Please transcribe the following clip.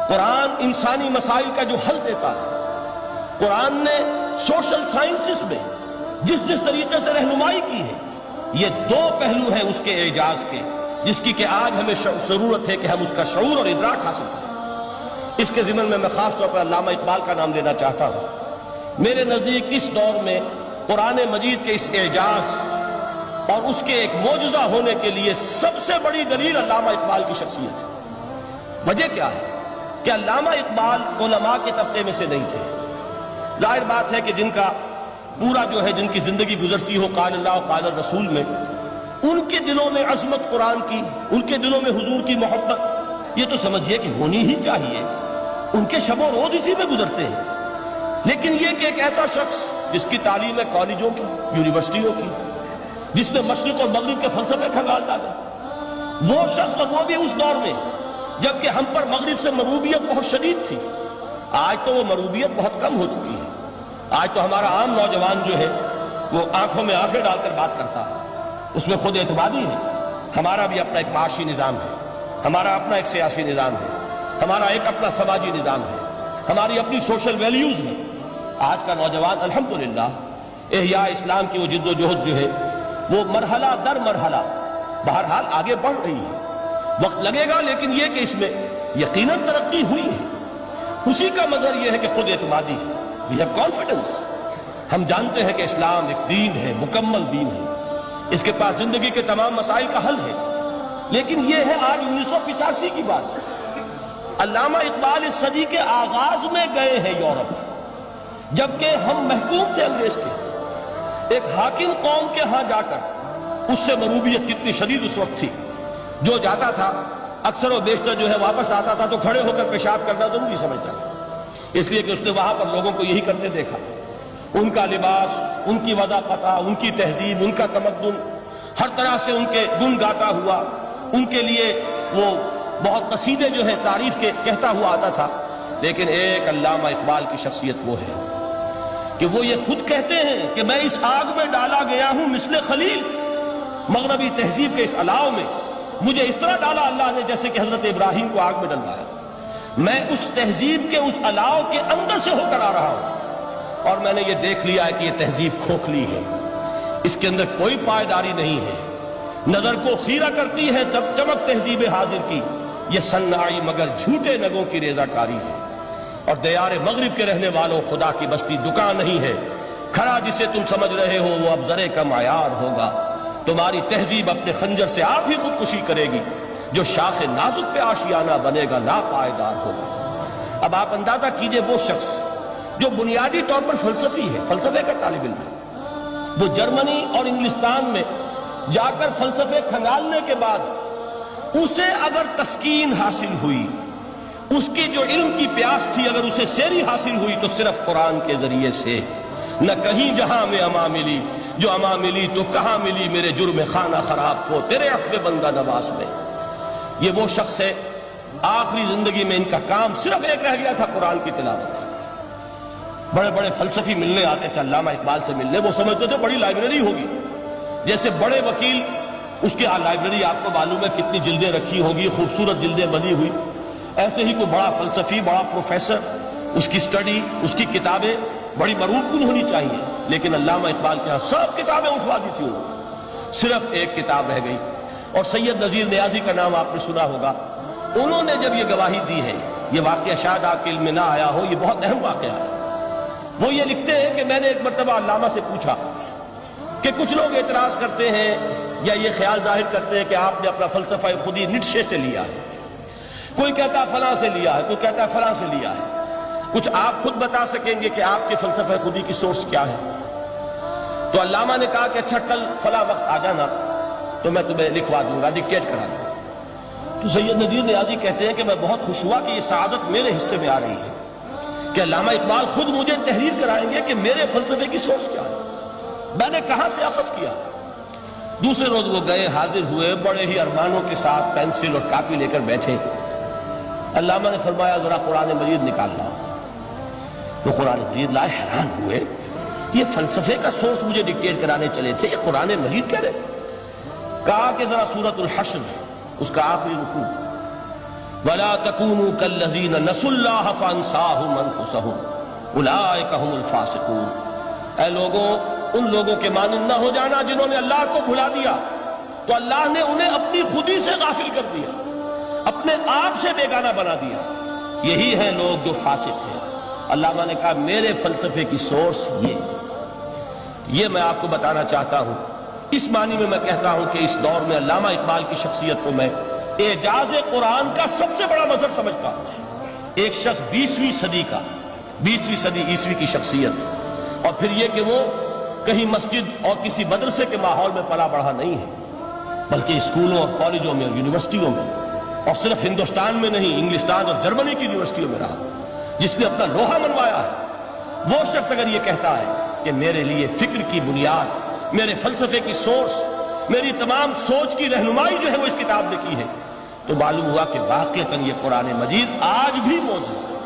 قرآن انسانی مسائل کا جو حل دیتا ہے، قرآن نے سوشل سائنسز میں جس طریقے سے رہنمائی کی ہے، یہ دو پہلو ہیں اس کے اعجاز کے، جس کی کہ آج ہمیں ضرورت ہے کہ ہم اس کا شعور اور ادراک حاصل کریں۔ اس کے ضمن میں خاص طور پر علامہ اقبال کا نام لینا چاہتا ہوں۔ میرے نزدیک اس دور میں قرآن مجید کے اس اعجاز اور اس کے ایک معجزہ ہونے کے لیے سب سے بڑی دلیل علامہ اقبال کی شخصیت ہے۔ وجہ کیا ہے کہ علامہ اقبال علماء کے طبقے میں سے نہیں تھے۔ ظاہر بات ہے کہ جن کا پورا جو ہے جن کی زندگی گزرتی ہو قال اللہ و قال الرسول میں، ان کے دلوں میں عظمت قرآن کی، ان کے دلوں میں حضور کی محبت، یہ تو سمجھیے کہ ہونی ہی چاہیے۔ ان کے شب و روز اسی میں گزرتے ہیں۔ لیکن یہ کہ ایک ایسا شخص جس کی تعلیم ہے کالجوں کی، یونیورسٹیوں کی، جس نے مشرق اور مغرب کے فلسفے کھنگال ڈالے، وہ شخص، اور وہ بھی اس دور میں جبکہ ہم پر مغرب سے مروبیت بہت شدید تھی۔ آج تو وہ مروبیت بہت کم ہو چکی ہے۔ آج تو ہمارا عام نوجوان جو ہے وہ آنکھوں میں آنکھیں ڈال کر بات کرتا ہے، اس میں خود اعتمادی ہے۔ ہمارا بھی اپنا ایک معاشی نظام ہے، ہمارا اپنا ایک سیاسی نظام ہے، ہمارا ایک اپنا سماجی نظام ہے، ہماری اپنی سوشل ویلیوز ہیں۔ آج کا نوجوان الحمدللہ احیاء اسلام کی وہ جد و جہد جو ہے وہ مرحلہ در مرحلہ بہرحال آگے بڑھ رہی ہے۔ وقت لگے گا، لیکن یہ کہ اس میں یقیناً ترقی ہوئی ہے۔ اسی کا مظہر یہ ہے کہ خود اعتمادی ہے۔ We have confidence۔ ہم جانتے ہیں کہ اسلام ایک دین ہے، مکمل دین ہے، اس کے پاس زندگی کے تمام مسائل کا حل ہے۔ لیکن یہ ہے آج 1985 کی بات۔ علامہ اقبال اس صدی کے آغاز میں گئے ہیں یورپ، جبکہ ہم محکوم تھے انگریز کے۔ ایک حاکم قوم کے ہاں جا کر اس سے مروبیت کتنی شدید اس وقت تھی، جو جاتا تھا اکثر و بیشتر جو ہے واپس آتا تھا تو کھڑے ہو کر پیشاب کرنا ضروری سمجھتا تھا، اس لیے کہ اس نے وہاں پر لوگوں کو یہی کرتے دیکھا۔ ان کا لباس، ان کی وضع پتہ، ان کی تہذیب، ان کا تمدن، ہر طرح سے ان کے گن گاتا ہوا، ان کے لیے وہ بہت قصیدے جو ہے تعریف کے کہتا ہوا آتا تھا۔ لیکن ایک علامہ اقبال کی شخصیت وہ ہے کہ وہ یہ خود کہتے ہیں کہ میں اس آگ میں ڈالا گیا ہوں مثل خلیل، مغربی تہذیب کے اس الاؤ میں مجھے اس طرح ڈالا اللہ نے جیسے کہ حضرت ابراہیم کو آگ میں ڈلوایا۔ میں اس تہذیب کے اس الاؤ کے اندر سے ہو کر آ رہا ہوں، اور میں نے یہ دیکھ لیا ہے کہ یہ تہذیب کھوکھلی ہے، اس کے اندر کوئی پائیداری نہیں ہے، نظر کو خیرہ کرتی ہے تب چمک تہذیب حاضر کی، یہ صناعی مگر جھوٹے نگوں کی ریزہ کاری ہے۔ اور دیار مغرب کے رہنے والوں، خدا کی بستی دکان نہیں ہے، کھڑا جسے تم سمجھ رہے ہو وہ اب ذرے کا معیار ہوگا۔ تمہاری تہذیب اپنے خنجر سے آپ ہی خودکشی کرے گی، جو شاخ نازک پہ آشیانہ بنے گا لا پائیدار ہوگا۔ اب آپ اندازہ کیجئے وہ شخص جو بنیادی طور پر فلسفی ہے، فلسفے کا طالب علم ہے، وہ جرمنی اور انگلستان میں جا کر فلسفے کھنگالنے کے بعد اسے اگر تسکین حاصل ہوئی، اس کی جو علم کی پیاس تھی اگر اسے سیری حاصل ہوئی تو صرف قرآن کے ذریعے سے۔ نہ کہیں جہاں میں اما ملی، جو اما ملی تو کہاں ملی میرے جرم خانہ خراب کو تیرے عفو بندہ نواز میں۔ یہ وہ شخص ہے، آخری زندگی میں ان کا کام صرف ایک رہ گیا تھا، قرآن کی تلاوت۔ بڑے بڑے فلسفی ملنے آتے تھے علامہ اقبال سے ملنے، وہ سمجھتے تھے بڑی لائبریری ہوگی، جیسے بڑے وکیل اس کی لائبریری آپ کو معلوم ہے کتنی جلدیں رکھی ہوگی، خوبصورت جلدیں بنی ہوئی، ایسے ہی کوئی بڑا فلسفی، بڑا پروفیسر، اس کی سٹڈی، اس کی کتابیں بڑی مروب کن ہونی چاہیے۔ لیکن علامہ اقبال کے ہاں سب کتابیں اٹھوا دی تھی انہوں نے، صرف ایک کتاب رہ گئی۔ اور سید نذیر نیازی کا نام آپ نے سنا ہوگا، انہوں نے جب یہ گواہی دی ہے، یہ واقعہ شاید آپ کے علم میں نہ آیا ہو، یہ بہت اہم واقعہ ہے۔ وہ یہ لکھتے ہیں کہ میں نے ایک مرتبہ علامہ سے پوچھا کہ کچھ لوگ اعتراض کرتے ہیں یا یہ خیال ظاہر کرتے ہیں کہ آپ نے اپنا فلسفہ خودی نیٹشے سے لیا ہے، کوئی کہتا فلاں سے لیا ہے، کوئی کہتا فلاں سے لیا ہے، کچھ آپ خود بتا سکیں گے کہ آپ کے فلسفہ خودی کی سورس کیا ہے؟ تو علامہ نے کہا کہ اچھا کل فلاں وقت آ جانا تو میں تمہیں لکھوا دوں گا، ڈکٹیٹ کرا دوں گا۔ تو سید نذیر نیازی کہتے ہیں کہ میں بہت خوش ہوا کہ یہ سعادت میرے حصے میں آ رہی ہے کہ علامہ اقبال خود مجھے تحریر کرائیں گے کہ میرے فلسفے کی سورس کیا ہے، میں نے کہاں سے اخذ کیا۔ دوسرے روز وہ گئے، حاضر ہوئے، بڑے ہی ارمانوں کے ساتھ پینسل اور کاپی لے کر بیٹھے۔ علامہ نے فرمایا ذرا قرآن مجید نکال لاؤ۔ وہ قرآن مجید لائے، حیران ہوئے، یہ فلسفے کا سورس مجھے ڈکٹیٹ کرانے چلے تھے، یہ قرآن مجید کہہ رہے۔ کہا کہ ذرا سورۃ الحشر اس کا آخری رکوع وَلَا تَكُونُوا كَالَّذِينَ نَسُوا اللَّهَ فَأَنسَاهُمْ أَنفُسَهُمْ أُولَٰئِكَ هُمُ الْفَاسِقُونَ۔ اے لوگوں، ان لوگوں کے مانند نہ ہو جانا جنہوں نے اللہ کو بھلا دیا، تو اللہ نے انہیں اپنی خودی سے غافل کر دیا، اپنے آپ سے بیگانہ بنا دیا۔ یہی ہیں لوگ جو فاسق ہیں۔ علامہ نے کہا میرے فلسفے کی سورس یہ میں آپ کو بتانا چاہتا ہوں۔ اس معنی میں کہتا ہوں کہ اس دور میں علامہ اقبال کی شخصیت کو میں اعجاز قرآن کا سب سے بڑا مظہر سمجھتا ہوں۔ ایک شخص 20ویں صدی عیسوی کی شخصیت، اور پھر یہ کہ وہ کہیں مسجد اور کسی مدرسے کے ماحول میں پلا بڑھا نہیں ہے، بلکہ اسکولوں اور کالجوں میں اور یونیورسٹیوں میں، اور صرف ہندوستان میں نہیں، انگلستان اور جرمنی کی یونیورسٹیوں میں رہا، جس نے اپنا لوہا منوایا ہے۔ وہ شخص اگر یہ کہتا ہے کہ میرے لیے فکر کی بنیاد، میرے فلسفے کی سورس، میری تمام سوچ کی رہنمائی جو ہے وہ اس کتاب نے کی ہے، تو معلوم ہوا کہ واقعتاً یہ قرآن مجید آج بھی موجود ہے۔